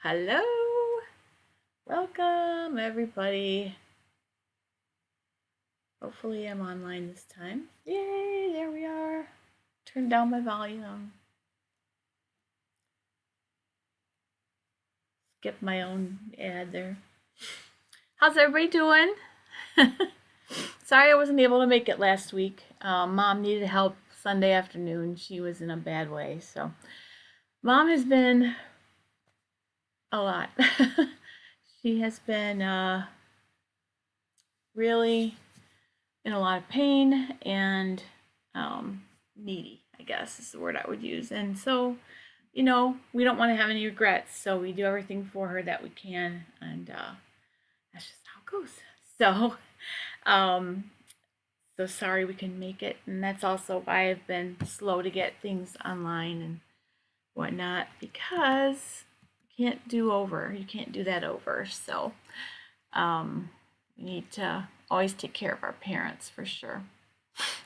Hello, welcome everybody. Hopefully I'm online this time. Yay, there we are. Turn down my volume. Skip my own ad there. How's everybody doing? Sorry I wasn't able to make it last week. Mom needed help Sunday afternoon. She was in a bad way, so Mom has been a lot. She has been really in a lot of pain and needy, I guess is the word I would use. And so, we don't want to have any regrets. So we do everything for her that we can. And that's just how it goes. So, um, so sorry we couldn't make it. And that's also why I've been slow to get things online and whatnot, because you can't do that over. So, we need to always take care of our parents for sure.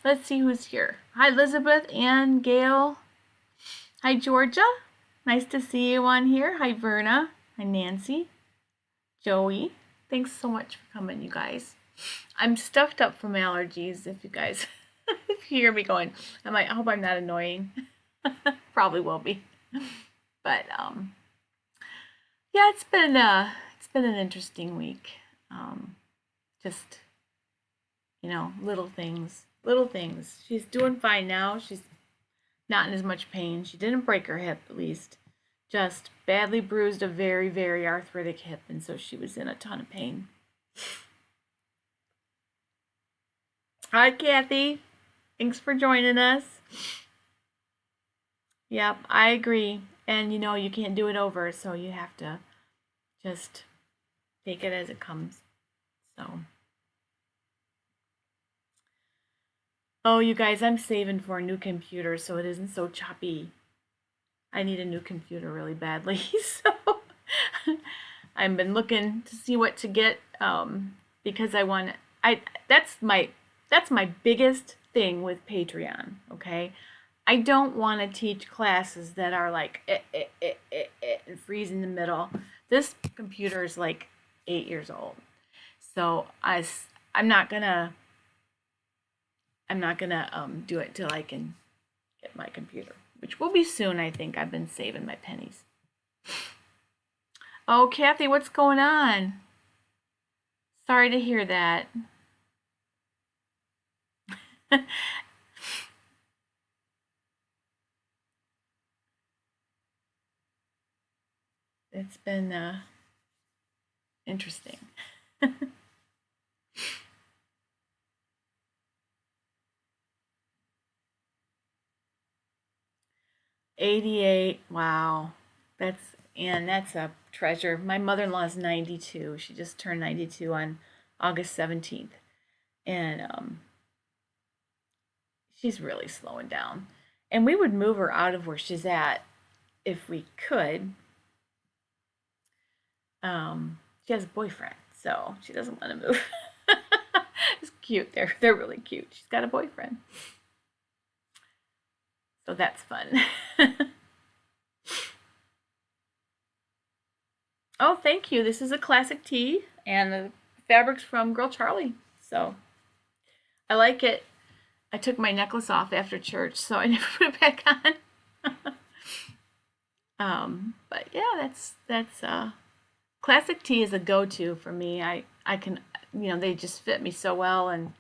Let's see who's here. Hi, Elizabeth and Gail. Hi, Georgia. Nice to see you on here. Hi, Verna. Hi, Nancy. Joey. Thanks so much for coming, you guys. I'm stuffed up from allergies, if you guys if you hear me going. I hope I'm not annoying. Probably will be. But yeah, it's been an interesting week. Just little things. Little things. She's doing fine now. She's not in as much pain. She didn't break her hip, at least. Just badly bruised a very, very arthritic hip, and so she was in a ton of pain. Hi, Kathy. Thanks for joining us. Yep, I agree. And you can't do it over, so you have to just take it as it comes. So. Oh, you guys, I'm saving for a new computer so it isn't so choppy. I need a new computer really badly, so I've been looking to see what to get because that's my biggest thing with Patreon, okay? I don't want to teach classes that are like and freeze in the middle. This computer is like 8 years old. So I'm not gonna do it till I can get my computer, which will be soon, I think. I've been saving my pennies. Oh, Kathy, what's going on? Sorry to hear that. It's been interesting. 88. Wow. That's a treasure. My mother-in-law is 92. She just turned 92 on August 17th. And she's really slowing down. And we would move her out of where she's at if we could. She has a boyfriend, so she doesn't want to move. It's cute. They're really cute. She's got a boyfriend. So that's fun. Oh, thank you. This is a classic tee, and the fabric's from Girl Charlee. So I like it. I took my necklace off after church, so I never put it back on. But yeah, that's classic tee is a go-to for me. I can they just fit me so well, and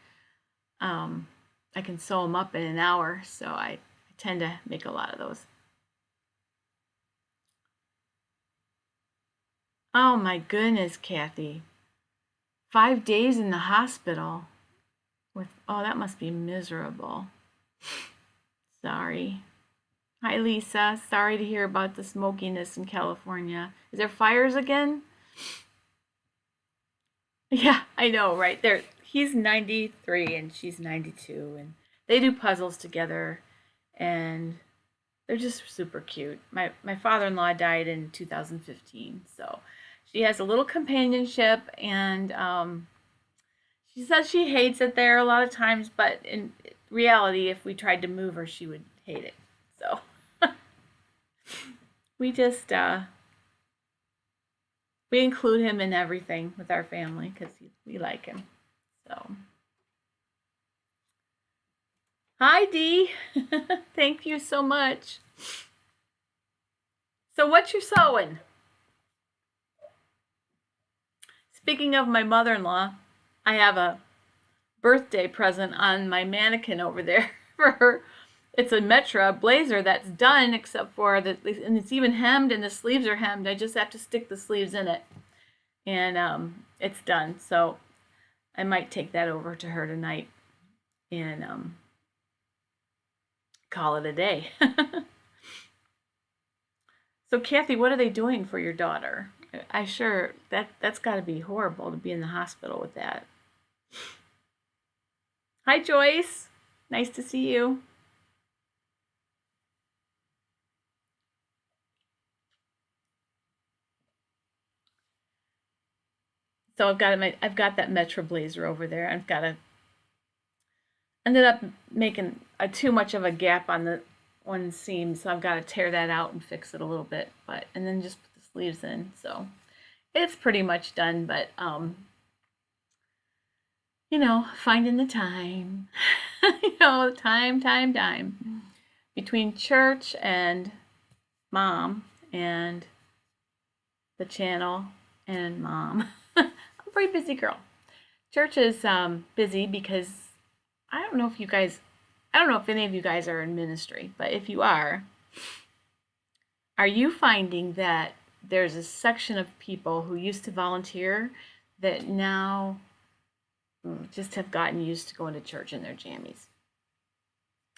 I can sew them up in an hour, so I tend to make a lot of those. Oh my goodness, Kathy. 5 days in the hospital that must be miserable. Sorry. Hi, Lisa. Sorry to hear about the smokiness in California. Is there fires again? Yeah, I know, right? He's 93 and she's 92, and they do puzzles together, and they're just super cute. My father-in-law died in 2015, so she has a little companionship, and she says she hates it there a lot of times, but in reality, if we tried to move her, she would hate it. So we just We include him in everything with our family because we like him. So, hi Dee. Thank you so much. So what you sewing? Speaking of my mother-in-law, I have a birthday present on my mannequin over there for her. It's a Metra blazer that's done, except for and it's even hemmed, and the sleeves are hemmed. I just have to stick the sleeves in it, and it's done. So I might take that over to her tonight and call it a day. So Kathy, what are they doing for your daughter? I sure that's got to be horrible to be in the hospital with that. Hi Joyce, nice to see you. So I've got that Metro blazer over there. I've got to ended up making too much of a gap on the one seam, so I've got to tear that out and fix it a little bit, and then just put the sleeves in. So it's pretty much done, but finding the time, time between church and mom and the channel and mom. I'm a pretty busy girl. Church is busy because I don't know if any of you guys are in ministry, but if you are you finding that there's a section of people who used to volunteer that now just have gotten used to going to church in their jammies?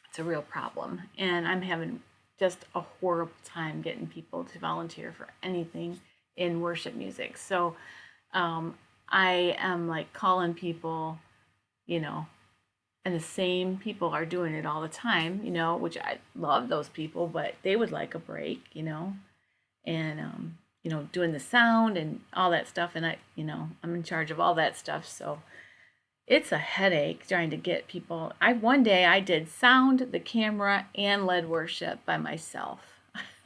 It's a real problem, and I'm having just a horrible time getting people to volunteer for anything in worship music. So I am like calling people, and the same people are doing it all the time, which I love those people, but they would like a break, and doing the sound and all that stuff, and I'm in charge of all that stuff, so it's a headache trying to get people. One day I did sound, the camera, and led worship by myself.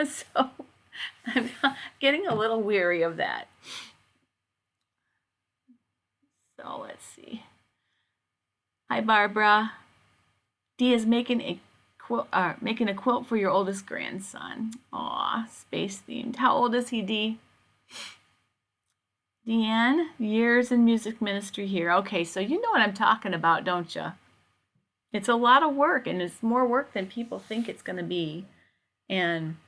So I'm getting a little weary of that. So let's see. Hi, Barbara. Dee is making a quilt for your oldest grandson. Aw, space themed. How old is he, Dee? Deanne, years in music ministry here. Okay, so you know what I'm talking about, don't you? It's a lot of work, and it's more work than people think it's going to be. And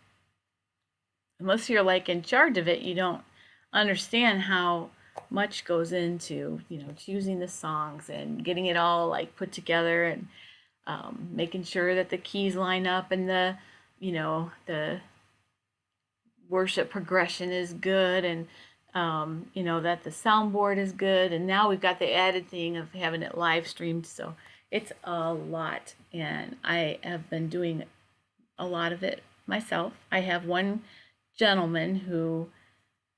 unless you're like in charge of it, you don't understand how much goes into choosing the songs and getting it all like put together, and making sure that the keys line up, and the worship progression is good, and that the soundboard is good, and now we've got the added thing of having it live streamed. So it's a lot, and I have been doing a lot of it myself. I have one gentleman who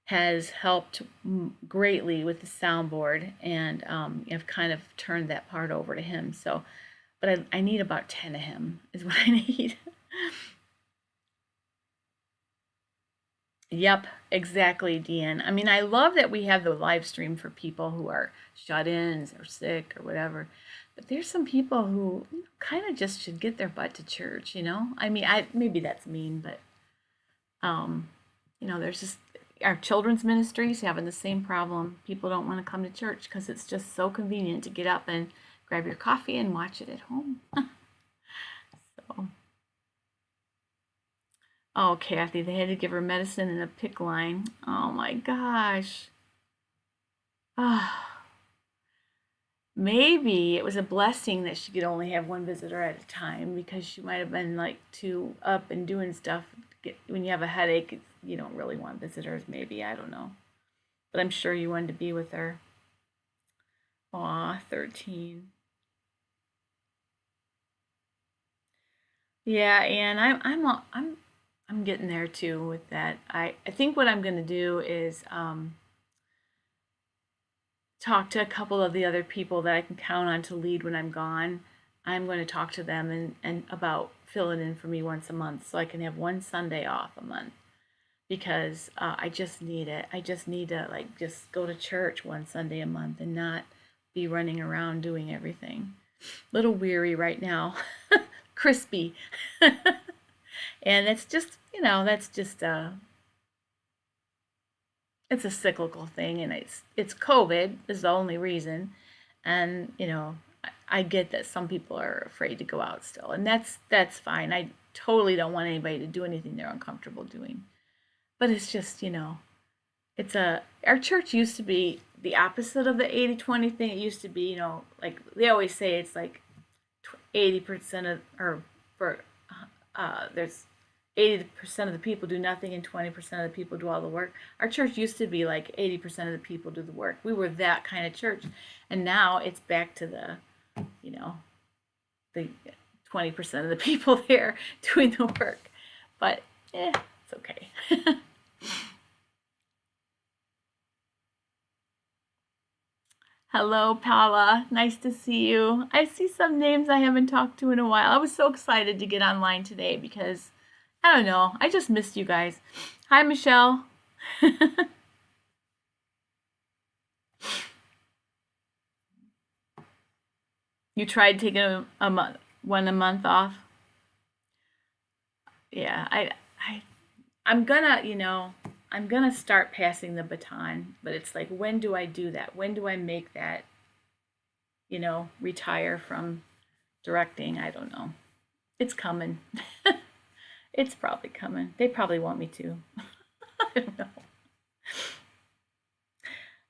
has helped greatly with the soundboard, and I've kind of turned that part over to him. So, but I need about 10 of him is what I need. Yep, exactly, Deanne. I mean, I love that we have the live stream for people who are shut-ins or sick or whatever. But there's some people who kind of just should get their butt to church, I mean, maybe that's mean, but there's just our children's ministries having the same problem. People don't want to come to church because it's just so convenient to get up and grab your coffee and watch it at home. So, oh, Kathy, they had to give her medicine in a PICC line. Oh my gosh. Ah. Maybe it was a blessing that she could only have one visitor at a time, because she might have been like too up and doing stuff. When you have a headache, you don't really want visitors, maybe. I don't know. But I'm sure you wanted to be with her. Aw, 13. Yeah, and I'm getting there too with that. I think what I'm going to do is talk to a couple of the other people that I can count on to lead when I'm gone. I'm going to talk to them and about filling in for me once a month, so I can have one Sunday off a month. because I just need it. I just need to like just go to church one Sunday a month and not be running around doing everything. Little weary right now, crispy, and it's just that's just it's a cyclical thing, and it's COVID is the only reason, and I get that some people are afraid to go out still, and that's fine. I totally don't want anybody to do anything they're uncomfortable doing, but it's just it's our church used to be the opposite of the 80-20 thing. It used to be like they always say it's like 80% of or for there's 80% of the people do nothing and 20% of the people do all the work. Our church used to be like 80% of the people do the work. We were that kind of church, and now it's back to the the 20% of the people there doing the work. But it's okay. Hello, Paula. Nice to see you. I see some names I haven't talked to in a while. I was so excited to get online today because, I don't know, I just missed you guys. Hi, Michelle. You tried taking a month off? Yeah, I'm gonna, I'm gonna start passing the baton, but it's like, when do I do that? When do I make that, retire from directing? I don't know. It's coming. It's probably coming. They probably want me to. I don't know.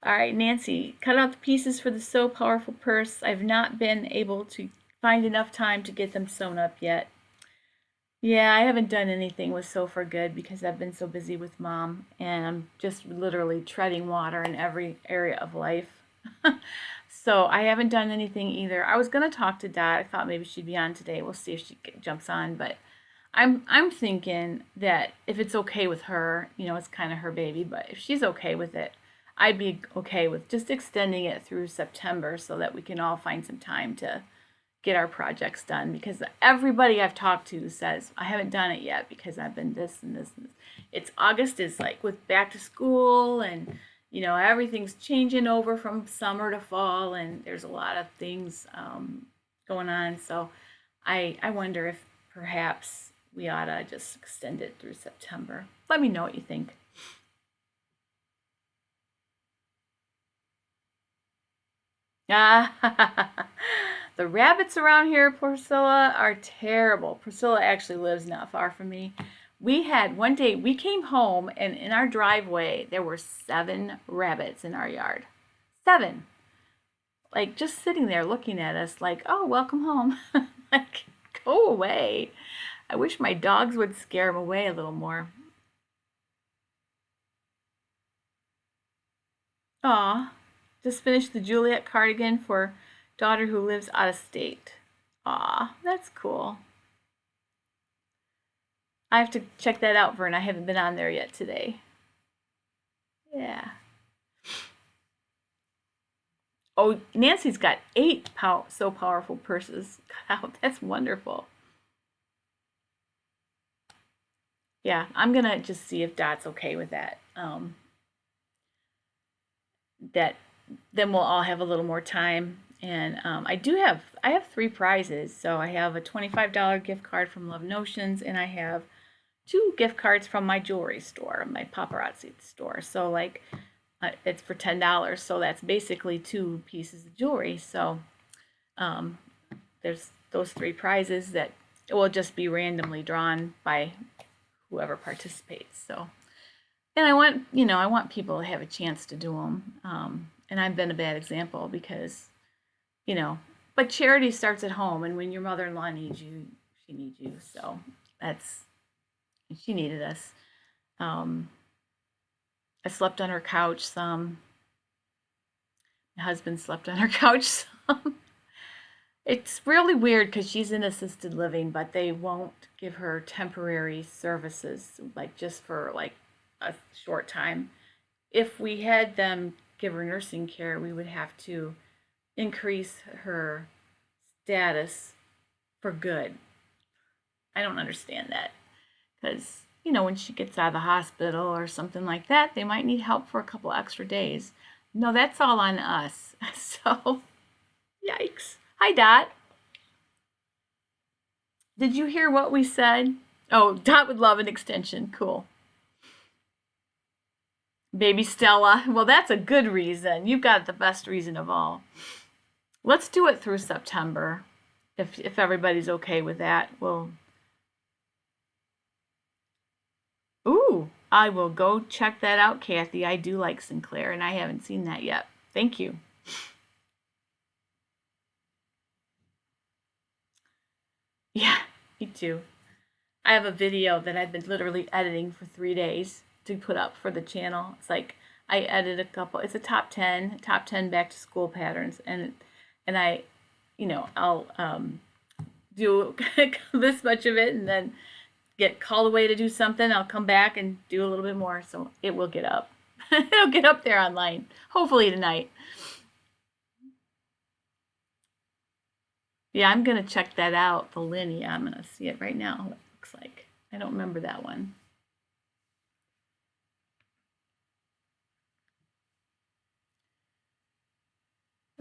All right, Nancy, cut out the pieces for the So Powerful purse. I've not been able to find enough time to get them sewn up yet. Yeah, I haven't done anything with Sew for Good because I've been so busy with mom, and I'm just literally treading water in every area of life. So I haven't done anything either. I was gonna talk to Dot. I thought maybe she'd be on today. We'll see if she jumps on, but I'm thinking that if it's okay with her, it's kind of her baby, but if she's okay with it, I'd be okay with just extending it through September so that we can all find some time to get our projects done, because everybody I've talked to says I haven't done it yet because I've been this and this and this. It's August is like with back to school, and everything's changing over from summer to fall, and there's a lot of things going on. So I wonder if perhaps we ought to just extend it through September. Let me know what you think. Ah, the rabbits around here, Priscilla, are terrible. Priscilla actually lives not far from me. We had one day, we came home, and in our driveway, there were 7 rabbits in our yard. 7. Like, just sitting there looking at us like, oh, welcome home. Like, go away. I wish my dogs would scare them away a little more. Aw, just finished the Juliet cardigan for daughter who lives out of state. Aw, that's cool. I have to check that out, Vern. I haven't been on there yet today. Yeah. Oh, Nancy's got 8 So Powerful purses cut out. That's wonderful. Yeah, I'm gonna just see if Dot's okay with that. That then we'll all have a little more time. And I have 3 prizes. So I have a $25 gift card from Love Notions, and I have 2 gift cards from my jewelry store, my paparazzi store. So like it's for $10. So that's basically 2 pieces of jewelry. So um, there's those 3 prizes that will just be randomly drawn by whoever participates. So, and I want people to have a chance to do them. And I've been a bad example because, you know, but charity starts at home, and when your mother-in-law needs you, she needs you. So that's she needed us. Um, I slept on her couch some. My husband slept on her couch some. It's really weird because she's in assisted living, but they won't give her temporary services, like just for like a short time. If we had them give her nursing care, we would have to increase her status for good. I don't understand that because when she gets out of the hospital or something like that, they might need help for a couple extra days. No, that's all on us. So, yikes. Hi, Dot. Did you hear what we said? Oh, Dot would love an extension. Cool. Baby Stella. Well, that's a good reason. You've got the best reason of all. Let's do it through September. If everybody's okay with that, we'll. Ooh, I will go check that out, Kathy. I do like Sinclair, and I haven't seen that yet. Thank you. Yeah, me too. I have a video that I've been literally editing for 3 days to put up for the channel. It's like I edit a couple. It's a top 10 back to school patterns, and I, I'll do this much of it, and then get called away to do something. I'll come back and do a little bit more, so it will get up. It'll get up there online, hopefully tonight. Yeah, I'm gonna check that out. The Linny. I'm gonna see it right now. What it looks like. I don't remember that one.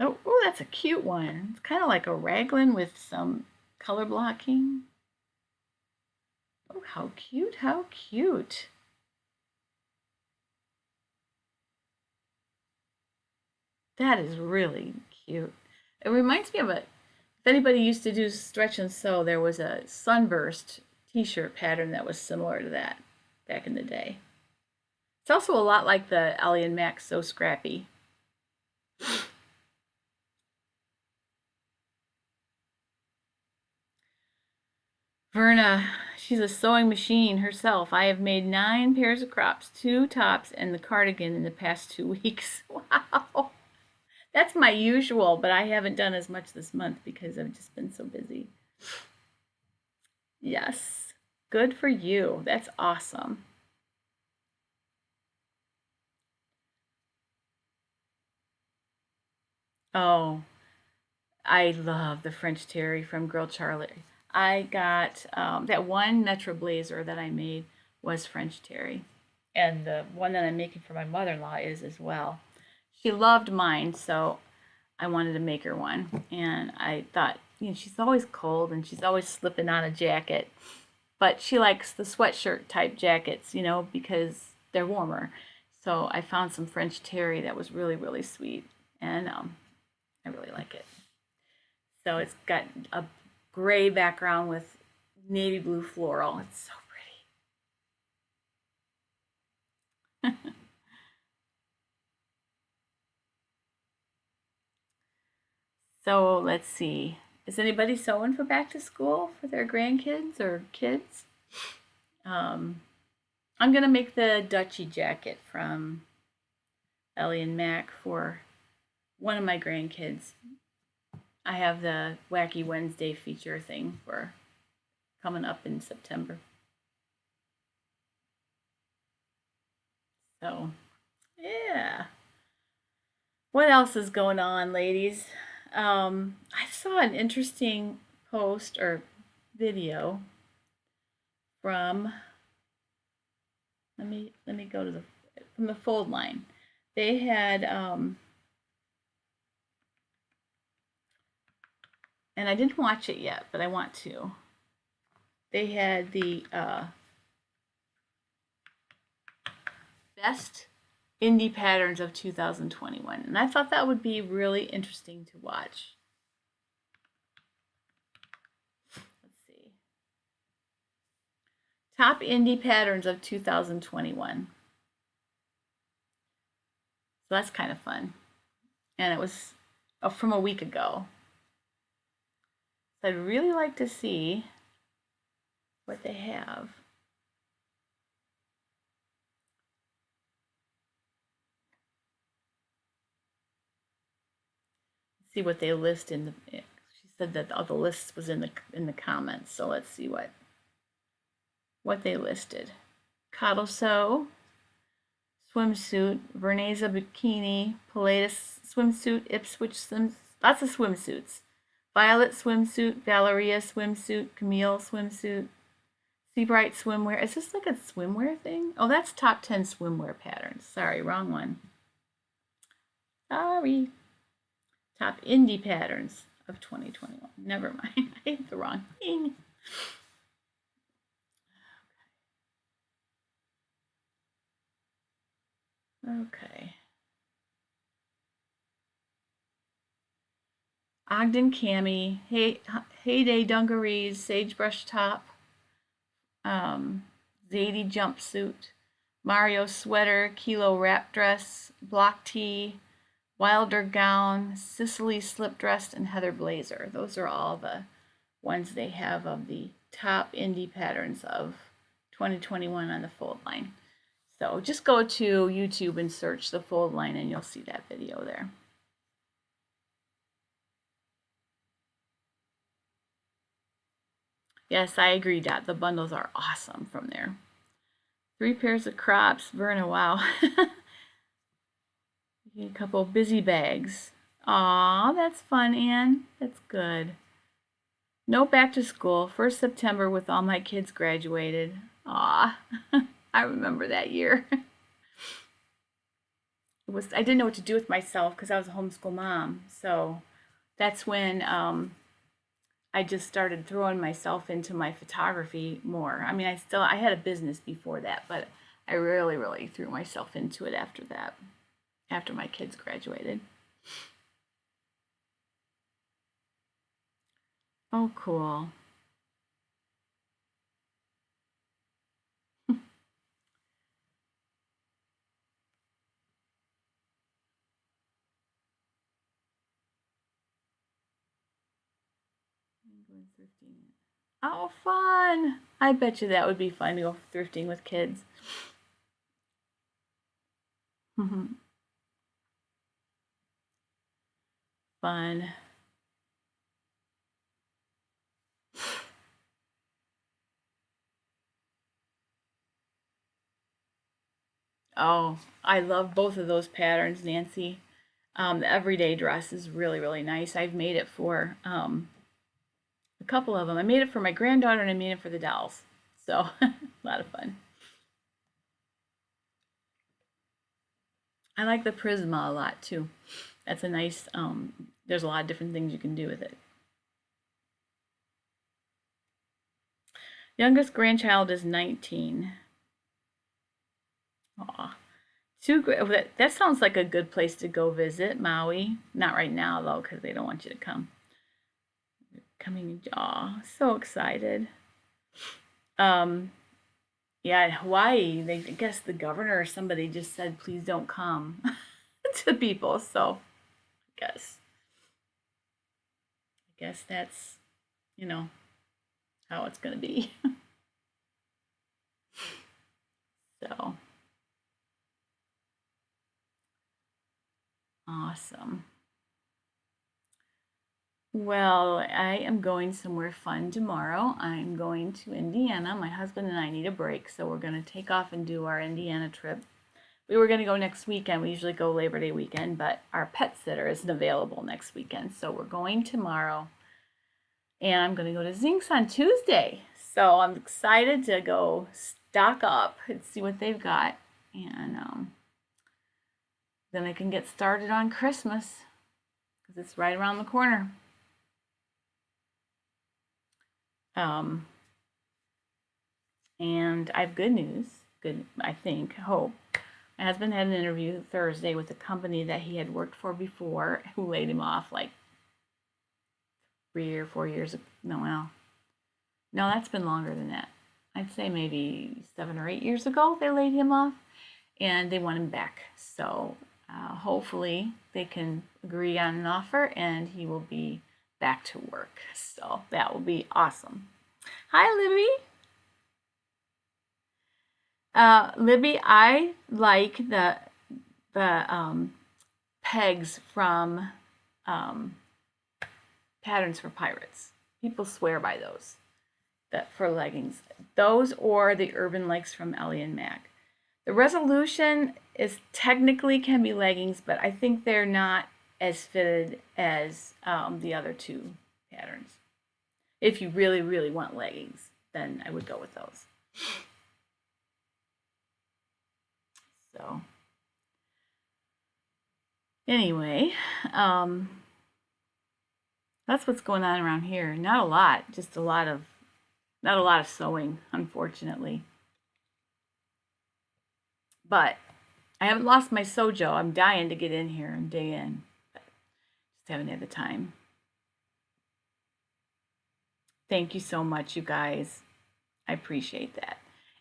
Oh, that's a cute one. It's kind of like a raglan with some color blocking. Oh, how cute, how cute. That is really cute. It reminds me of if anybody used to do stretch and sew, there was a sunburst t-shirt pattern that was similar to that back in the day. It's also a lot like the Ellie Mac So Scrappy. Verna, she's a sewing machine herself. I have made 9 pairs of crops, 2 tops, and the cardigan in the past 2 weeks. Wow. That's my usual, but I haven't done as much this month because I've just been so busy. Yes. Good for you. That's awesome. Oh, I love the French terry from Girl Charlee. I got that one Metro Blazer that I made was French terry. And the one that I'm making for my mother-in-law is as well. She loved mine, so I wanted to make her one. And I thought, she's always cold and she's always slipping on a jacket. But she likes the sweatshirt type jackets, because they're warmer. So I found some French terry that was really, really sweet. And I really like it. So it's got a gray background with navy blue floral. It's so pretty. So let's see. Is anybody sewing for back to school for their grandkids or kids? I'm going to make the Dutchy jacket from Ellie and Mac for one of my grandkids. I have the Wacky Wednesday feature thing for coming up in September. So, yeah. What else is going on, ladies? I saw an interesting post or video from. Let me go to from the fold line. They had and I didn't watch it yet, but I want to. They had the best indie patterns of 2021, and I thought that would be really interesting to watch. Let's see. Top indie patterns of 2021. So that's kind of fun. And it was from a week ago. So I'd really like to see what they have. See what they list in the. She said that all the list was in the comments. So let's see what they listed. Cottle sew, swimsuit, Verneza bikini, Pilates swimsuit, Ipswich swims, lots of swimsuits. Violet swimsuit, Valeria swimsuit, Camille swimsuit, Seabright swimwear. Is this like a swimwear thing? Oh, that's top 10 swimwear patterns. Sorry, wrong one. Sorry. Top indie patterns of 2021. Never mind. I hit the wrong thing. Okay. Ogden cami, Heyday dungarees, sagebrush top, Zadie jumpsuit, Mario sweater, Kilo wrap dress, block tee, Wilder gown, Sicily slip dress, and Heather blazer. Those are all the ones they have of the top indie patterns of 2021 on the fold line. So just go to YouTube and search the fold line and you'll see that video there. Yes, I agree, Dot. The bundles are awesome from there. 3 pairs of crops. Verna, wow. A couple busy bags. Aw, that's fun, Anne. That's good. No back to school. 1st September with all my kids graduated. Aw, I remember that year. I didn't know what to do with myself because I was a homeschool mom. So that's when I just started throwing myself into my photography more. I mean, I had a business before that, but I really threw myself into it after that, after my kids graduated. Oh, cool. Oh, fun! I bet you that would be fun to go thrifting with kids. Fun. Oh, I love both of those patterns, Nancy. The everyday dress is really nice. I've made it for a couple of them. I made it for my granddaughter and I made it for the dolls. So, a lot of fun. I like the Prisma a lot too. That's a nice, there's a lot of different things you can do with it. Youngest grandchild is 19. Aw. That sounds like a good place to go visit, Maui. Not right now, though, because they don't want you to come. Coming, aw, so excited. Yeah, Hawaii, I guess the governor or somebody just said, please don't come to people. So, I guess that's, you know, how it's going to be. So, awesome. Well, I am going somewhere fun tomorrow. I'm going to Indiana. My husband and I need a break, so we're going to take off and do our Indiana trip. We were going to go next weekend. We usually go Labor Day weekend, but our pet sitter isn't available next weekend, so we're going tomorrow. And I'm going to go to Zinks on Tuesday. So I'm excited to go stock up and see what they've got. And then I can get started on Christmas because it's right around the corner. And I have good news. Good, I think, hope. My husband had an interview Thursday with a company that he had worked for before who laid him off like 3 or 4 years ago. No, that's been longer than that. I'd say maybe 7 or 8 years ago they laid him off and they want him back. So hopefully they can agree on an offer and he will be back to work. So that will be awesome. Hi, Libby. Libby, I like the pegs from Patterns for Pirates. People swear by those for leggings. Those or the Urban Legs from Ellie Mac. The Resolution is technically can be leggings, but I think they're not as fitted as the other two patterns. If you really want leggings. then I would go with those. So anyway, that's what's going on around here. Not a lot, just not a lot of sewing, unfortunately. But I haven't lost my sojo. I'm dying to get in here and dig in, but just haven't had the time. Thank you so much, you guys. I appreciate that.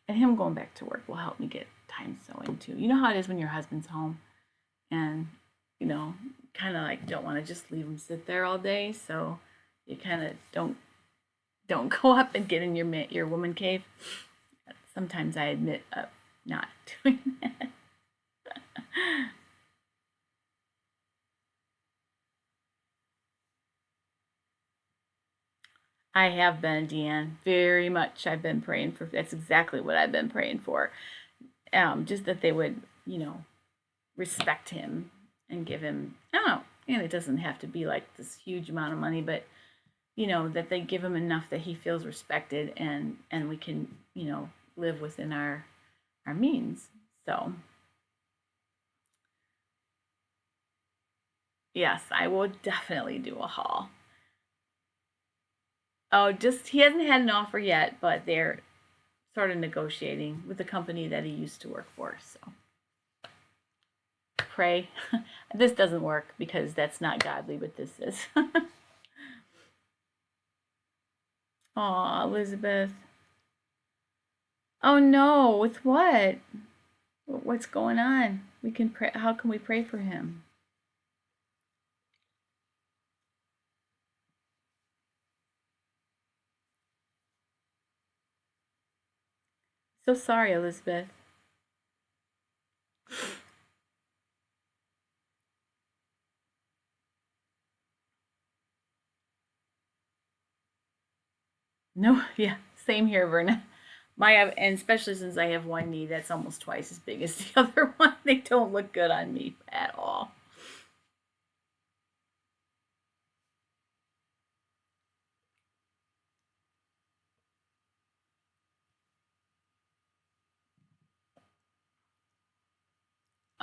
And him going back to work will help me get time sewing too. You know how it is when your husband's home and, you know, kind of like don't want to just leave him sit there all day. So you kind of don't go up and get in your woman cave. Sometimes I admit not doing that. I have been, Deanne, very much. I've been praying for. That's exactly what I've been praying for. Just that they would, you know, respect him and give him. I don't know, and it doesn't have to be like this huge amount of money, but you know that they give him enough that he feels respected and we can, you know, live within our means. So yes, I will definitely do a haul. Oh, just he hasn't had an offer yet, but they're sort of negotiating with the company that he used to work for. So pray. This doesn't work because that's not godly, but this is. Oh, Elizabeth. Oh no, with what? What's going on? We can pray. How can we pray for him? So sorry, Elizabeth. No, yeah, same here, Verna. And especially since I have one knee that's almost twice as big as the other one, they don't look good on me at all.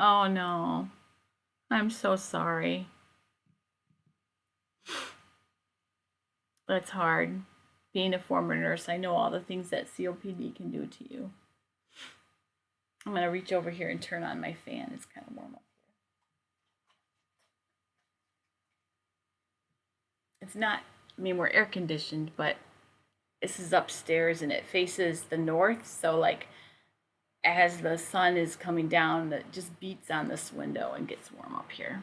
Oh no, I'm so sorry. That's hard. Being a former nurse, I know all the things that COPD can do to you. I'm going to reach over here and turn on my fan. It's kind of warm up here. It's not, I mean, we're air conditioned, but this is upstairs and it faces the north. So, like, as the sun is coming down, it just beats on this window and gets warm up here.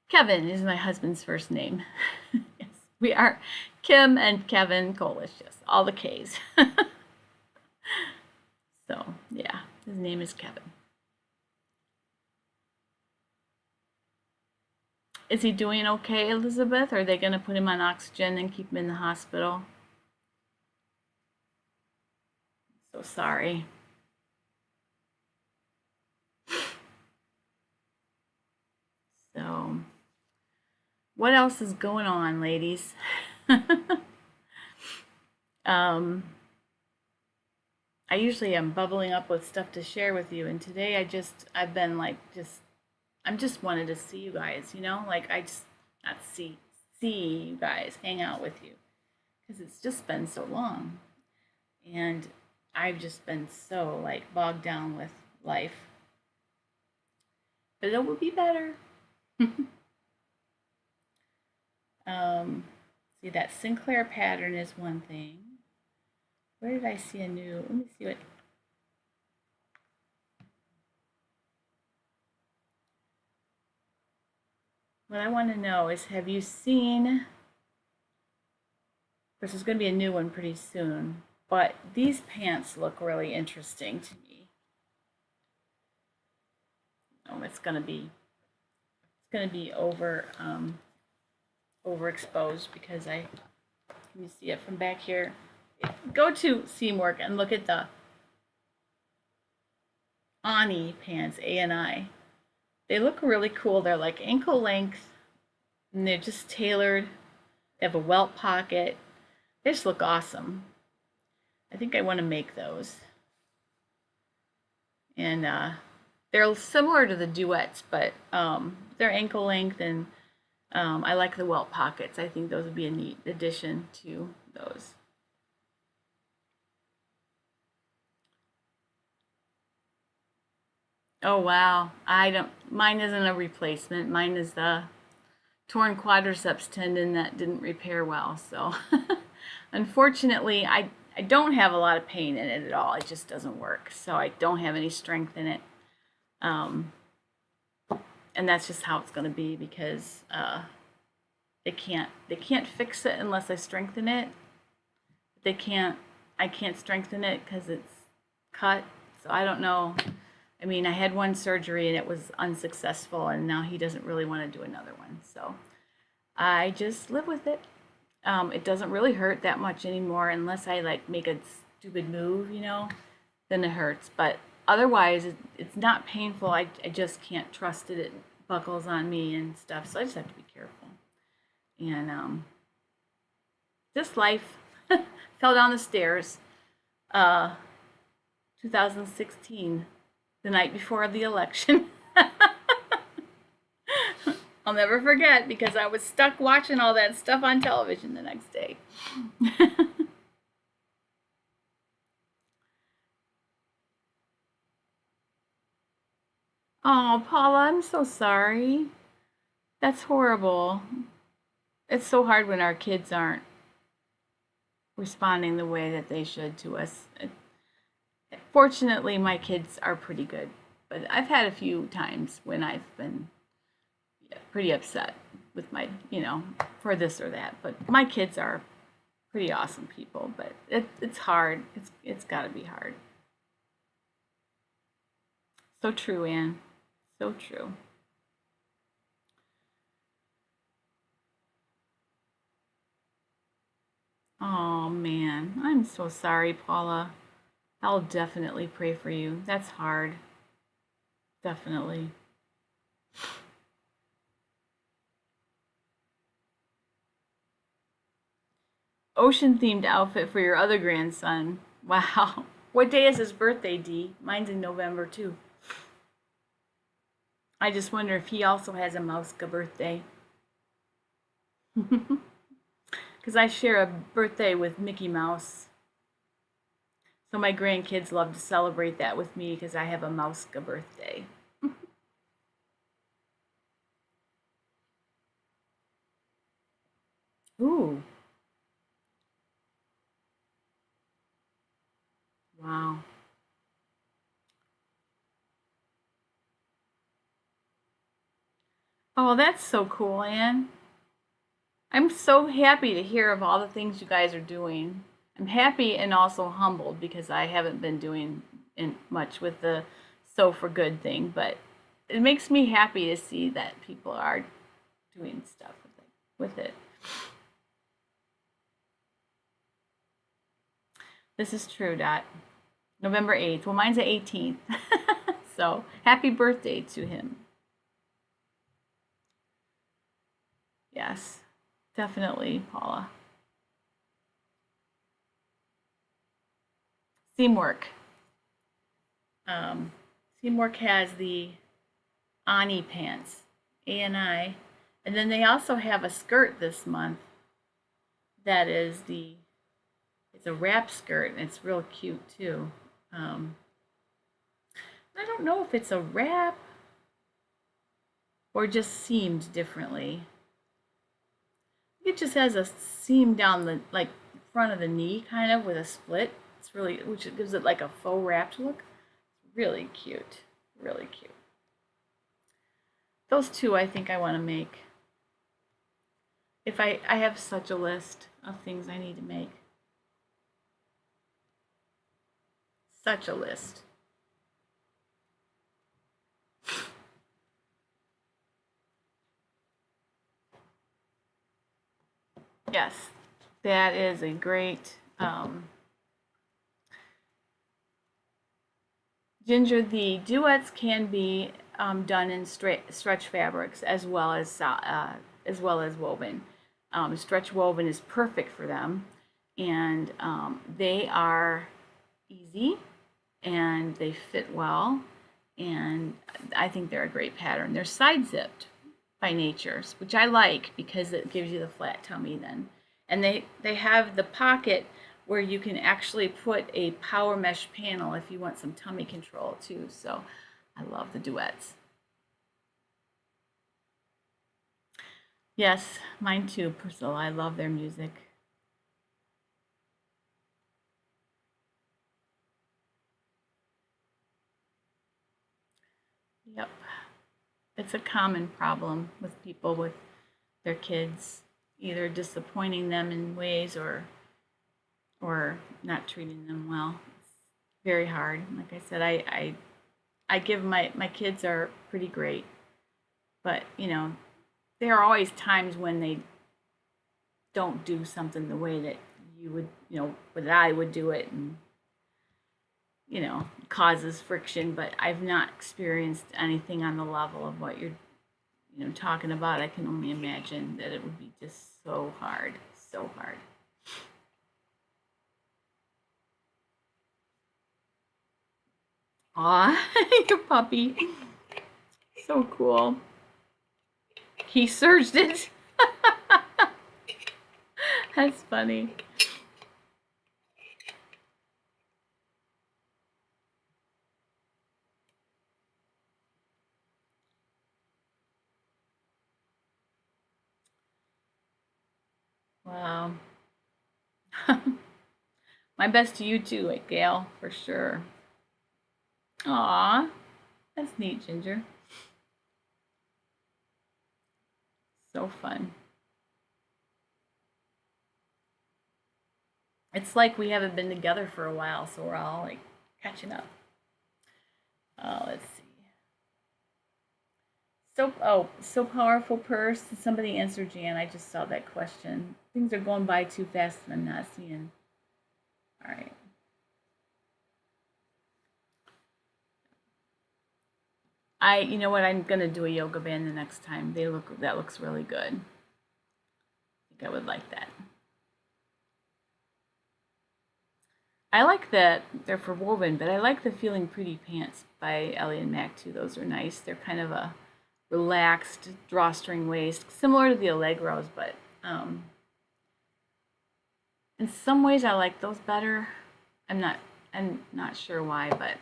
Kevin is my husband's first name. Yes, we are Kim and Kevin Kolish. Yes, all the K's. So, yeah, his name is Kevin. Is he doing okay, Elizabeth? Are they going to put him on oxygen and keep him in the hospital? So sorry. So, what else is going on, ladies? um, I usually am bubbling up with stuff to share with you, and today I've been like I'm just wanted to see you guys, you know, like I just not see you guys, hang out with you, because it's just been so long, and I've just been so like bogged down with life, but it will be better. See, that Sinclair pattern is one thing. Where did I see a new? Let me see what I want to know is, have you seen? This is going to be a new one pretty soon, but these pants look really interesting to me. Oh, it's going to be overexposed because let me see it from back here. Go to Seamwork and look at the Ani pants, A-N-I. They look really cool. They're like ankle length and they're just tailored. They have a welt pocket. They just look awesome. I think I want to make those. And they're similar to the duets, but they're ankle length, and I like the welt pockets. I think those would be a neat addition to those. Oh wow, I don't. Mine isn't a replacement. Mine is the torn quadriceps tendon that didn't repair well. So, unfortunately, I don't have a lot of pain in it at all. It just doesn't work. So I don't have any strength in it. Um, and that's just how it's going to be because they can't fix it unless I strengthen it. I can't strengthen it because it's cut. So I don't know. I mean, I had one surgery and it was unsuccessful, and now he doesn't really want to do another one. So I just live with it. It doesn't really hurt that much anymore unless I like make a stupid move, then it hurts. But otherwise, it's not painful. I just can't trust it. It buckles on me and stuff, so I just have to be careful. And just life. Fell down the stairs. 2016, the night before the election. I'll never forget because I was stuck watching all that stuff on television the next day. Oh, Paula, I'm so sorry. That's horrible. It's so hard when our kids aren't responding the way that they should to us. Fortunately, my kids are pretty good, but I've had a few times when I've been pretty upset with my, for this or that. But my kids are pretty awesome people, but it's hard. It's got to be hard. So true, Anne. So true. Oh man, I'm so sorry, Paula. I'll definitely pray for you. That's hard. Definitely. Ocean themed outfit for your other grandson. Wow. What day is his birthday, Dee? Mine's in November too. I just wonder if he also has a Mouska birthday. Because I share a birthday with Mickey Mouse. So my grandkids love to celebrate that with me because I have a Mouska birthday. Ooh, wow. Oh, that's so cool, Anne. I'm so happy to hear of all the things you guys are doing. I'm happy and also humbled because I haven't been doing much with the Sew for Good thing, but it makes me happy to see that people are doing stuff with it. This is true, Dot. November 8th. Well, mine's the 18th. So happy birthday to him. Yes, definitely, Paula. Seamwork. Um, Seamwork has the Ani pants, ANI, and then they also have a skirt this month that is it's a wrap skirt and it's real cute too. Um, I don't know if it's a wrap or just seamed differently. It just has a seam down the like front of the knee kind of with a split. It's really which gives it like a faux wrapped look. Really cute. Really cute. Those two I think I want to make. If I have such a list of things I need to make. Such a list. Yes, that is a great Ginger. The duets can be done in stretch fabrics as well as woven. Stretch woven is perfect for them, and they are easy and they fit well, and I think they're a great pattern. They're side zipped by nature, which I like because it gives you the flat tummy then. And they have the pocket where you can actually put a power mesh panel if you want some tummy control too. So I love the duets. Yes, mine too, Priscilla. I love their music. Yep. It's a common problem with people with their kids, either disappointing them in ways or not treating them well. It's very hard. Like I said, I give my kids are pretty great, but there are always times when they don't do something the way that you would, that I would do it, and causes friction. But I've not experienced anything on the level of what you're, talking about. I can only imagine that it would be just so hard, so hard. Aw, your puppy. So cool. He surged it. That's funny. Wow. My best to you too, like Gail, for sure. Aw, that's neat, Ginger. So fun. It's like we haven't been together for a while, so we're all like catching up. Let's see. So powerful purse. Somebody answered, Jan. I just saw that question. Things are going by too fast and I'm not seeing. All right. You know what? I'm gonna do a yoga band the next time. That looks really good. I think I would like that. I like that they're for woven, but I like the Feeling Pretty pants by Ellie and Mac too. Those are nice. They're kind of a relaxed drawstring waist, similar to the Allegros, but in some ways I like those better. I'm not sure why, but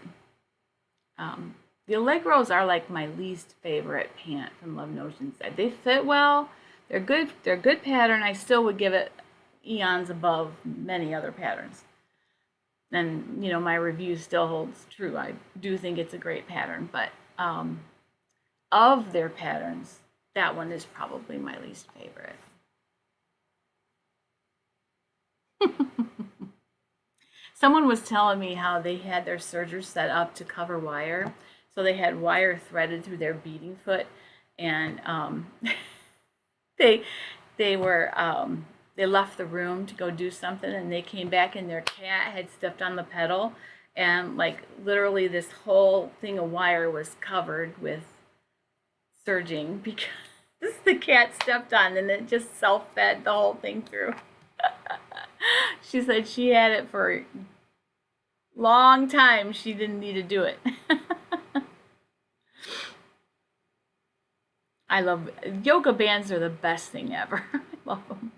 the Allegros are like my least favorite pant from Love Notion side. They fit well. They're good. They're a good pattern. I still would give it eons above many other patterns. And my review still holds true. I do think it's a great pattern, but of their patterns, that one is probably my least favorite. Someone was telling me how they had their sergers set up to cover wire. So they had wire threaded through their beading foot, and they they left the room to go do something, and they came back and their cat had stepped on the pedal, and like literally this whole thing of wire was covered with serging because the cat stepped on, and it just self-fed the whole thing through. She said she had it for a long time. She didn't need to do it. I love yoga bands. Are the best thing ever. I love them.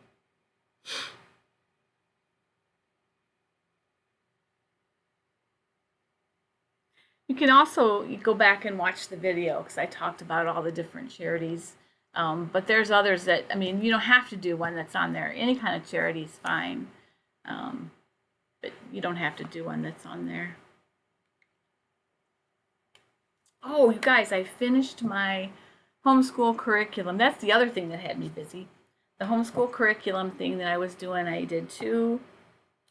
You can also go back and watch the video because I talked about all the different charities. But there's others that, you don't have to do one that's on there. Any kind of charity is fine. But you don't have to do one that's on there. Oh, you guys, I finished my homeschool curriculum. That's the other thing that had me busy. The homeschool curriculum thing that I was doing, I did two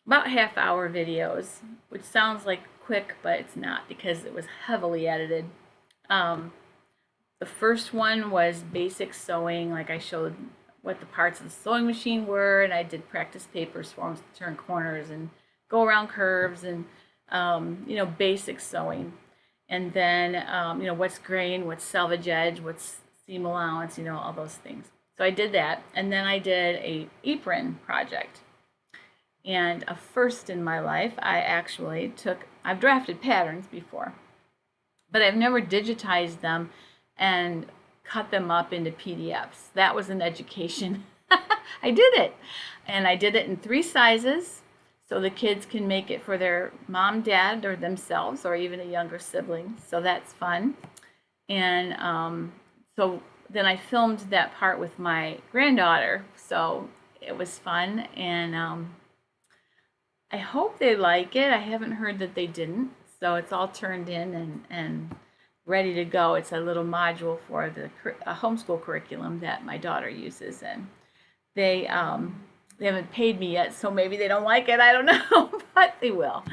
about half-hour videos, which sounds like quick, but it's not because it was heavily edited. The first one was basic sewing, like I showed what the parts of the sewing machine were, and I did practice papers for them to turn corners and go around curves and basic sewing. And then what's grain, what's selvage edge, what's seam allowance, all those things. So I did that, and then I did a apron project. And a first in my life, I've drafted patterns before, but I've never digitized them and cut them up into PDFs. That was an education. I did it. And I did it in 3 sizes so the kids can make it for their mom, dad, or themselves, or even a younger sibling. So that's fun. And so then I filmed that part with my granddaughter. So it was fun. And I hope they like it. I haven't heard that they didn't. So it's all turned in and ready to go. It's a little module for the homeschool curriculum that my daughter uses, and they haven't paid me yet, so maybe they don't like it. I don't know, but they will.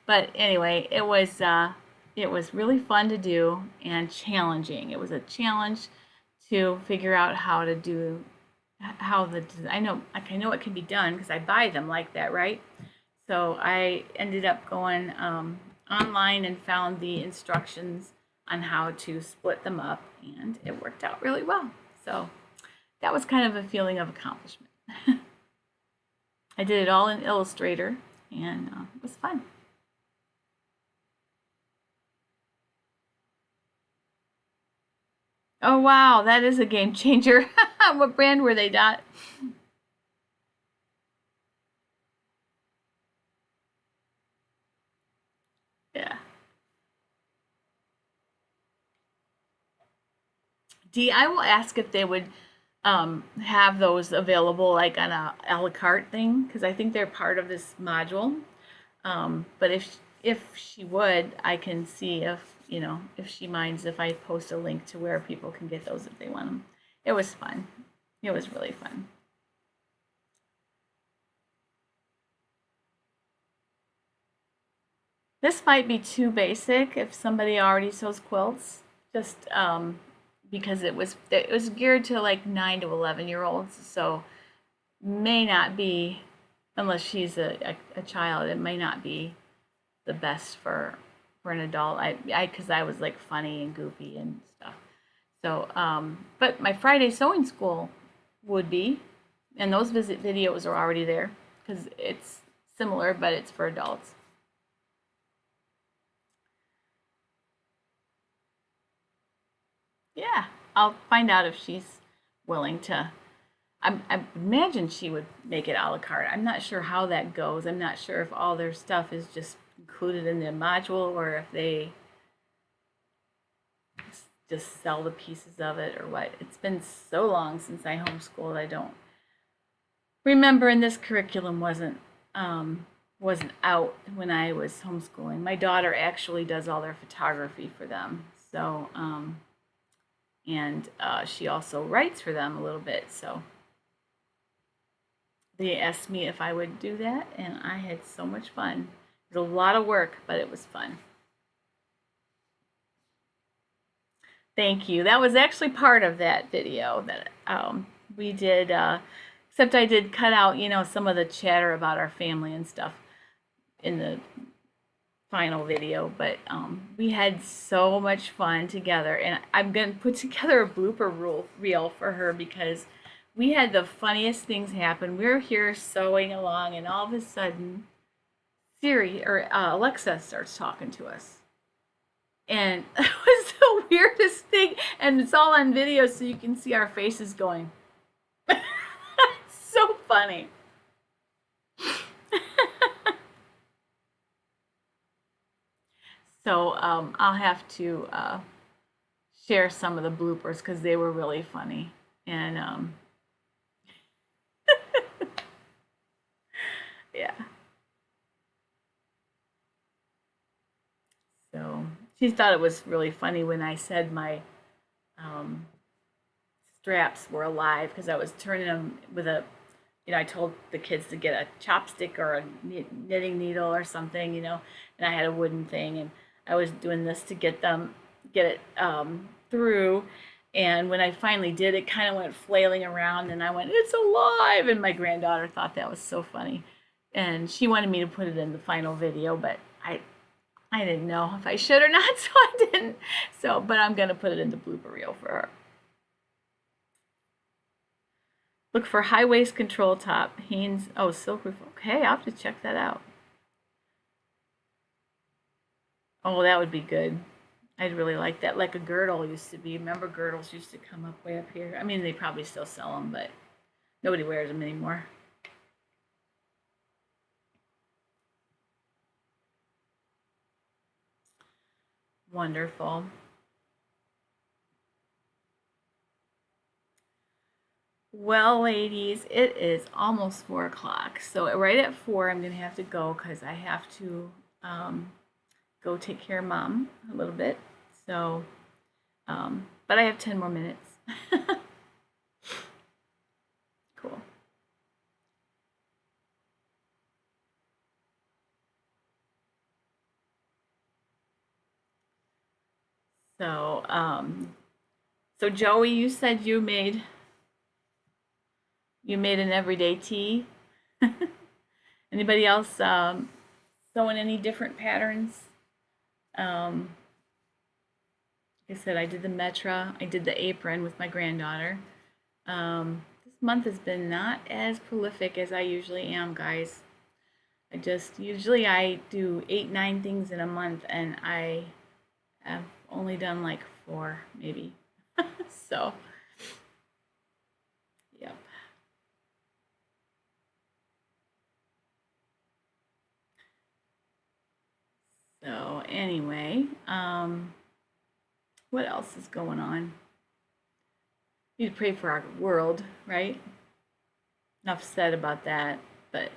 But anyway, it was really fun to do and challenging. It was a challenge to figure out how to do I know it can be done because I buy them like that, right? So I ended up going online and found the instructions on how to split them up, and it worked out really well. So that was kind of a feeling of accomplishment. I did it all in Illustrator, and it was fun. Oh wow, that is a game changer. What brand were they, Dot? Yeah. Dee, I will ask if they would have those available like on a la carte thing, because I think they're part of this module. But if she would, I can see if she minds if I post a link to where people can get those if they want them. It was fun. It was really fun. This might be too basic if somebody already sews quilts, just because it was geared to like 9 to 11-year-olds, so may not be, unless she's a child, it may not be the best for an adult. Because I was like funny and goofy and stuff. So, but my Friday sewing school would be, and those visit videos are already there because it's similar, but it's for adults. Yeah, I'll find out if she's willing to. I imagine she would make it a la carte. I'm not sure how that goes. I'm not sure if all their stuff is just included in the module or if they just sell the pieces of it or what. It's been so long since I homeschooled. I don't remember, and this curriculum wasn't out when I was homeschooling. My daughter actually does all their photography for them. So and she also writes for them a little bit. So they asked me if I would do that, and I had so much fun. It was a lot of work, but it was fun. Thank you. That was actually part of that video that we did, except I did cut out, some of the chatter about our family and stuff in the final video, but we had so much fun together, and I'm going to put together a blooper reel for her because we had the funniest things happen. We were here sewing along, and all of a sudden, Siri or Alexa starts talking to us. And it was the weirdest thing, and it's all on video, so you can see our faces going. It's so funny. So I'll have to share some of the bloopers because they were really funny. And yeah. So she thought it was really funny when I said my straps were alive because I was turning them with I told the kids to get a chopstick or a knitting needle or something, and I had a wooden thing, and I was doing this to get it through. And when I finally did, it kind of went flailing around, and I went, "It's alive!" And my granddaughter thought that was so funny, and she wanted me to put it in the final video, but I didn't know if I should or not, so I didn't. But I'm gonna put it in the blooper reel for her. Look for high waist control top. Hanes. Oh, silk. Okay, I'll have to check that out. Oh, that would be good. I'd really like that. Like a girdle used to be. Remember, girdles used to come up way up here. I mean, they probably still sell them, but nobody wears them anymore. Wonderful. Well, ladies, it is almost 4 o'clock. So right at 4, I'm gonna have to go because I have to go take care of Mom a little bit. So, but I have 10 more minutes. Cool. So, so Joey, you said you made an everyday tea. Anybody else sewing any different patterns? Um, like I said, I did the metra. I did the apron with my granddaughter. This month has been not as prolific as I usually am, guys. Usually I do 8, 9 things in a month, and I have only done like 4, maybe. So, yep. So anyway, what else is going on? We need to pray for our world, right? Enough said about that, but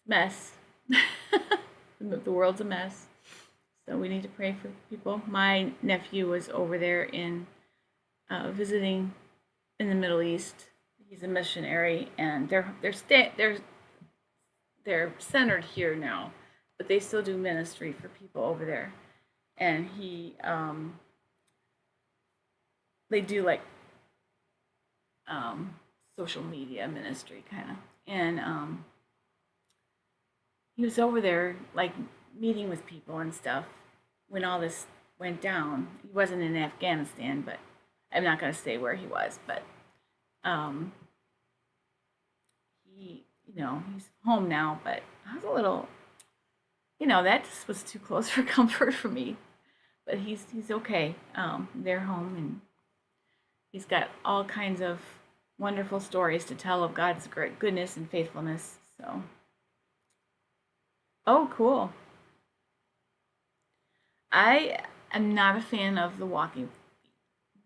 mess. The world's a mess. So we need to pray for people. My nephew was over there in visiting in the Middle East. He's a missionary, and they're centered here now, but they still do ministry for people over there. And they do like social media ministry kind of, and he was over there like meeting with people and stuff when all this went down. He wasn't in Afghanistan, but I'm not going to say where he was, but um, he's home now. But I was a little, that just was too close for comfort for me. But he's okay. They're home, and he's got all kinds of wonderful stories to tell of God's great goodness and faithfulness. So, oh, cool. I am not a fan of the walking,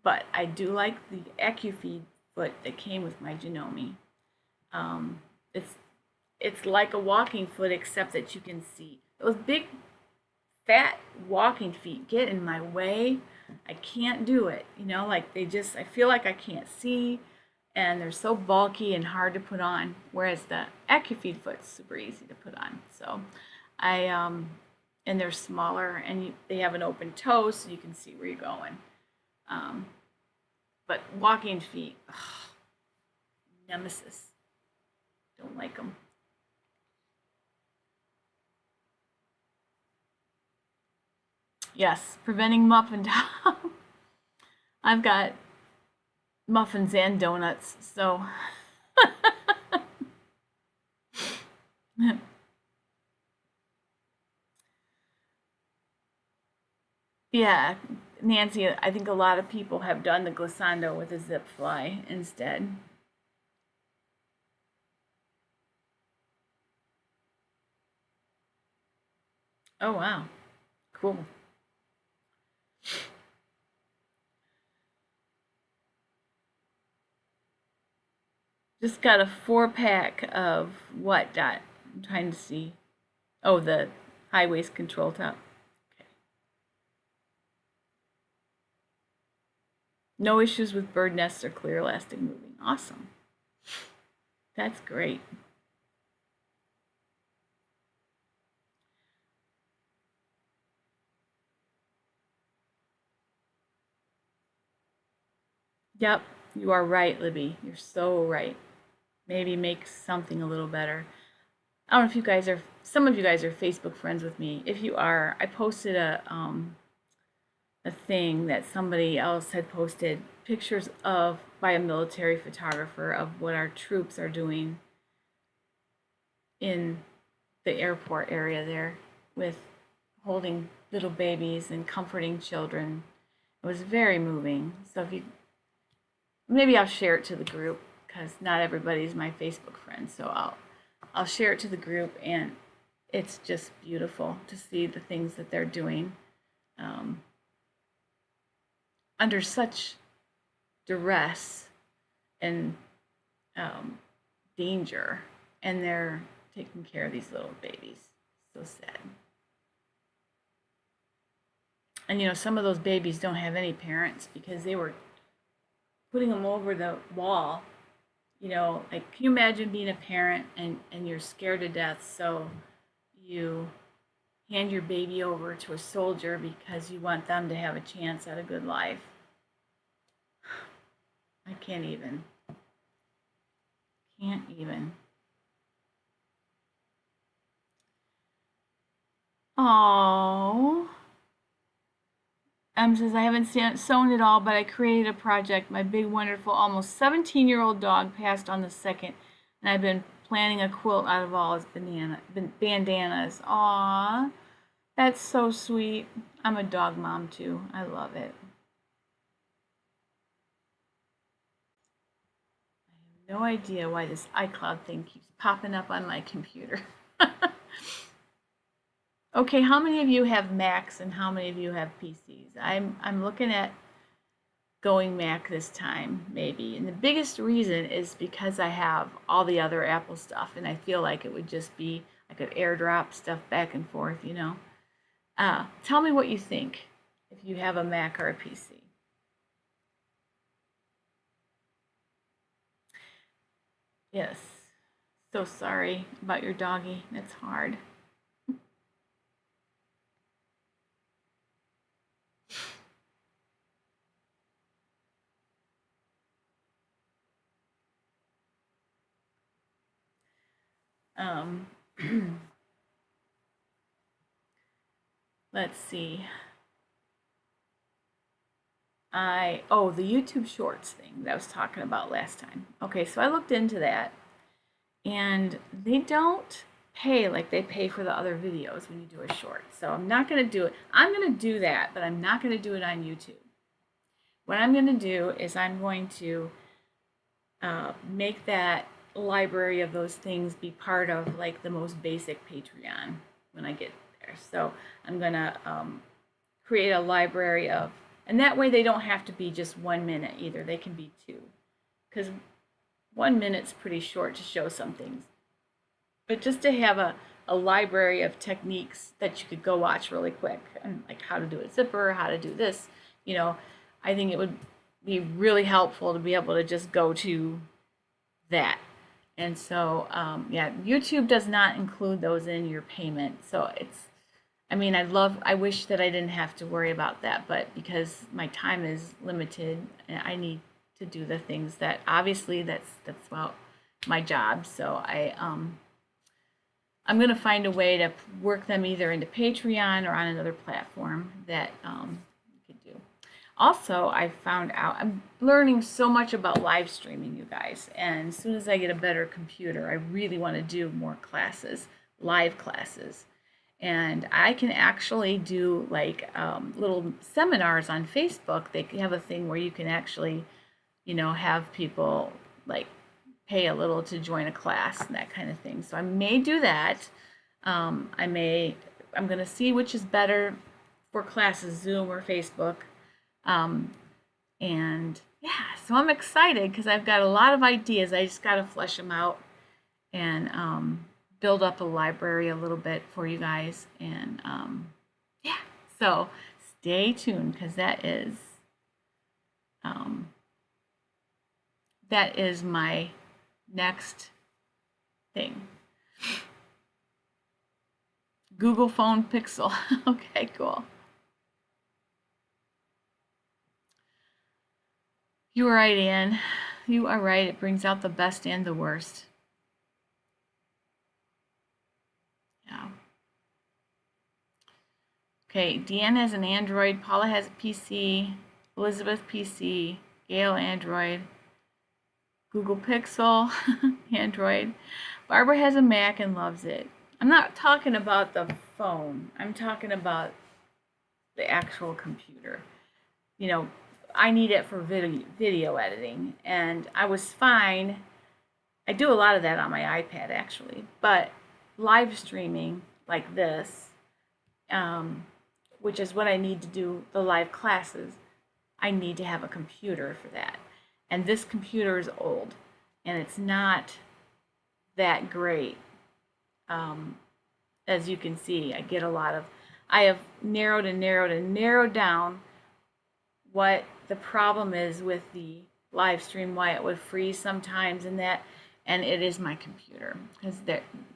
but I do like the AccuFeed foot that came with my Janome. Um, it's it's like a walking foot except that you can see. Those big fat walking feet get in my way. I can't do it. Like I feel like I can't see, and they're so bulky and hard to put on. Whereas the AccuFeed foot's super easy to put on. So and they're smaller, and they have an open toe so you can see where you're going. Um, but walking feet, ugh, nemesis. Don't like them. Yes, preventing muffin top. I've got muffins and donuts, so yeah, Nancy, I think a lot of people have done the glissando with a zip fly instead. Oh wow, cool. Just got a 4 pack of what dot? I'm trying to see. Oh, the high waist control top. Okay. No issues with bird nests or clear elastic moving. Awesome. That's great. Yep, you are right, Libby. You're so right. Maybe make something a little better. I don't know if some of you guys are Facebook friends with me. If you are, I posted a thing that somebody else had posted pictures of by a military photographer of what our troops are doing in the airport area there with holding little babies and comforting children. It was very moving. So if you, maybe I'll share it to the group because not everybody's my Facebook friend. So I'll share it to the group, and it's just beautiful to see the things that they're doing under such duress and danger, and they're taking care of these little babies. So sad. And you know, some of those babies don't have any parents because they were putting them over the wall. You know, like, can you imagine being a parent and you're scared to death, so you hand your baby over to a soldier because you want them to have a chance at a good life? I can't even. Can't even. Oh. Says, I haven't sewn it all, but I created a project. My big, wonderful, almost 17-year-old dog passed on the 2nd, and I've been planning a quilt out of all his bandanas. Aww, that's so sweet. I'm a dog mom, too. I love it. I have no idea why this iCloud thing keeps popping up on my computer. Okay, how many of you have Macs and how many of you have PCs? I'm looking at going Mac this time, maybe. And the biggest reason is because I have all the other Apple stuff, and I feel like it would just be, I could airdrop stuff back and forth, you know. Tell me what you think if you have a Mac or a PC. Yes, so sorry about your doggy. That's hard. Let's see. The YouTube Shorts thing that I was talking about last time. Okay, so I looked into that, and they don't pay like they pay for the other videos when you do a short. So I'm not going to do it. I'm going to do that, but I'm not going to do it on YouTube. What I'm going to do is I'm going to make that library of those things be part of like the most basic Patreon when I get there. So I'm going to create a library of, and that way they don't have to be just 1 minute either. They can be 2, because 1 minute's pretty short to show some things. But just to have a library of techniques that you could go watch really quick, and like how to do a zipper, how to do this, you know, I think it would be really helpful to be able to just go to that. And so, yeah, YouTube does not include those in your payment. So it's, I mean, I wish that I didn't have to worry about that, but because my time is limited, and I need to do the things that, obviously, that's about my job. So I'm going to find a way to work them either into Patreon or on another platform that you could do. Also, I found out, I'm learning so much about live streaming, you guys, and as soon as I get a better computer, I really want to do more classes, live classes. And I can actually do like little seminars on Facebook. They have a thing where you can actually, you know, have people like pay a little to join a class and that kind of thing. So I may do that. I'm going to see which is better for classes, Zoom or Facebook. And yeah, so I'm excited because I've got a lot of ideas. I just got to flesh them out and build up a library a little bit for you guys. And yeah, so stay tuned because that is my next thing. Google Phone Pixel. Okay, cool. You are right, Anne. You are right. It brings out the best and the worst. Yeah. Okay, Deanna has an Android, Paula has a PC, Elizabeth PC, Gail Android, Google Pixel, Android. Barbara has a Mac and loves it. I'm not talking about the phone. I'm talking about the actual computer. You know, I need it for video editing, and I was fine. I do a lot of that on my iPad actually, but live streaming like this, which is what I need to do the live classes, I need to have a computer for that. And this computer is old, and it's not that great. As you can see, I have narrowed and narrowed and narrowed down what the problem is with the live stream, why it would freeze sometimes and that, and it is my computer, because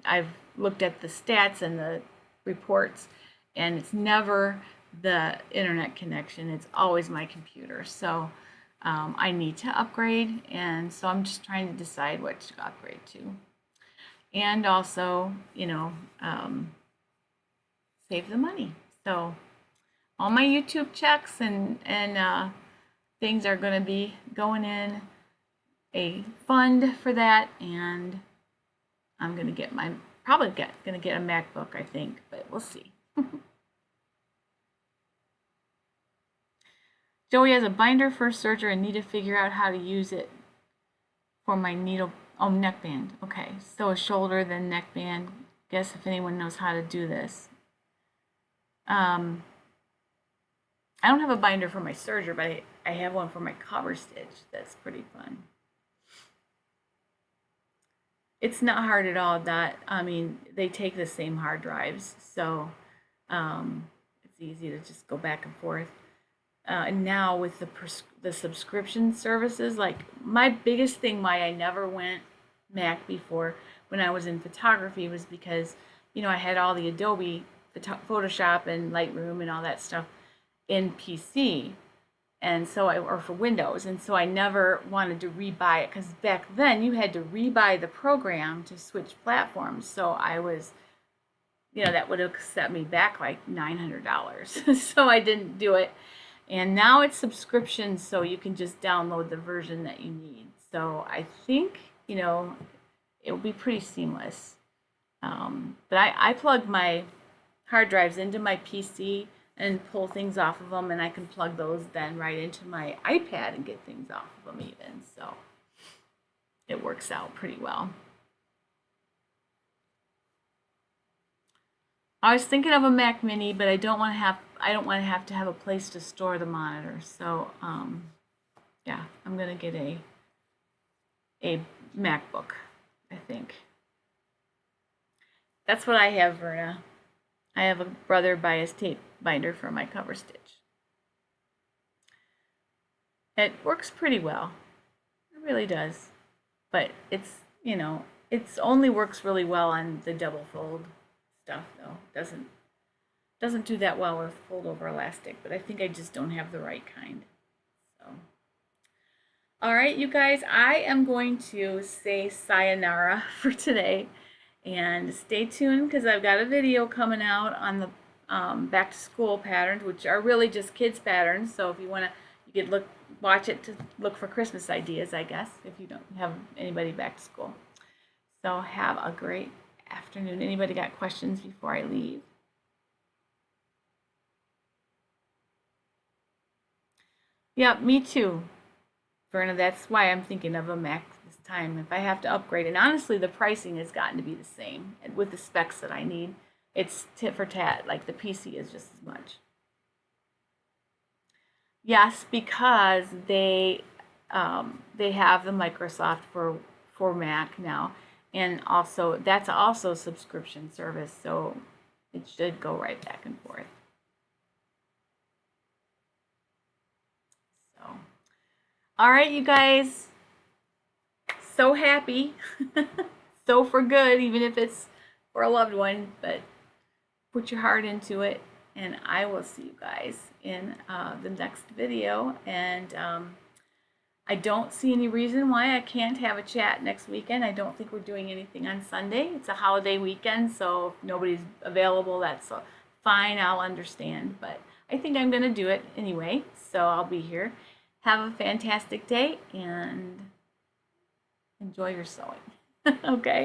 I've looked at the stats and the reports, and it's never the internet connection, it's always my computer. So I need to upgrade, and so I'm just trying to decide what to upgrade to. And also, save the money. So all my YouTube checks and things are going to be going in a fund for that, and I'm going to get going to get a MacBook, I think, but we'll see. Joey has a binder for a serger and need to figure out how to use it for my neckband. Okay, so a shoulder, then neckband. Guess if anyone knows how to do this. I don't have a binder for my serger, but I have one for my cover stitch. That's pretty fun. It's not hard at all. They take the same hard drives, so it's easy to just go back and forth. And now with the subscription services, like my biggest thing why I never went Mac before when I was in photography was because, I had all the Adobe Photoshop and Lightroom and all that stuff in PC, and so or for Windows, and so I never wanted to rebuy it, because back then you had to rebuy the program to switch platforms. So I was, that would have set me back like $900. So I didn't do it. And now it's subscription, so you can just download the version that you need. So I think, it will be pretty seamless. But I plug my hard drives into my PC and pull things off of them, and I can plug those then right into my iPad and get things off of them even. So it works out pretty well. I was thinking of a Mac Mini, but I don't want to have a place to store the monitor. So yeah, I'm gonna get a MacBook, I think. That's what I have, Verna. I have a Brother Bias tape binder for my cover stitch. It works pretty well. It really does. But it's only works really well on the double fold stuff, though. Doesn't do that well with fold over elastic, but I think I just don't have the right kind. So all right, you guys, I am going to say sayonara for today, and stay tuned because I've got a video coming out on the back to school patterns, which are really just kids patterns. So if you want to, you could watch it to look for Christmas ideas, I guess, if you don't have anybody back to school. So have a great afternoon. Anybody got questions before I leave? Yeah, me too, Verna. That's why I'm thinking of a Mac this time if I have to upgrade. And honestly, the pricing has gotten to be the same with the specs that I need. It's tit for tat, like the PC is just as much. Yes, because they have the Microsoft for Mac now, and also that's also a subscription service, so it should go right back and forth. So, all right, you guys, so happy, so for good, even if it's for a loved one, but put your heart into it, and I will see you guys in the next video. And I don't see any reason why I can't have a chat next weekend. I don't think we're doing anything on Sunday. It's a holiday weekend, so if nobody's available, that's fine, I'll understand, but I think I'm going to do it anyway, so I'll be here. Have a fantastic day and enjoy your sewing. Okay.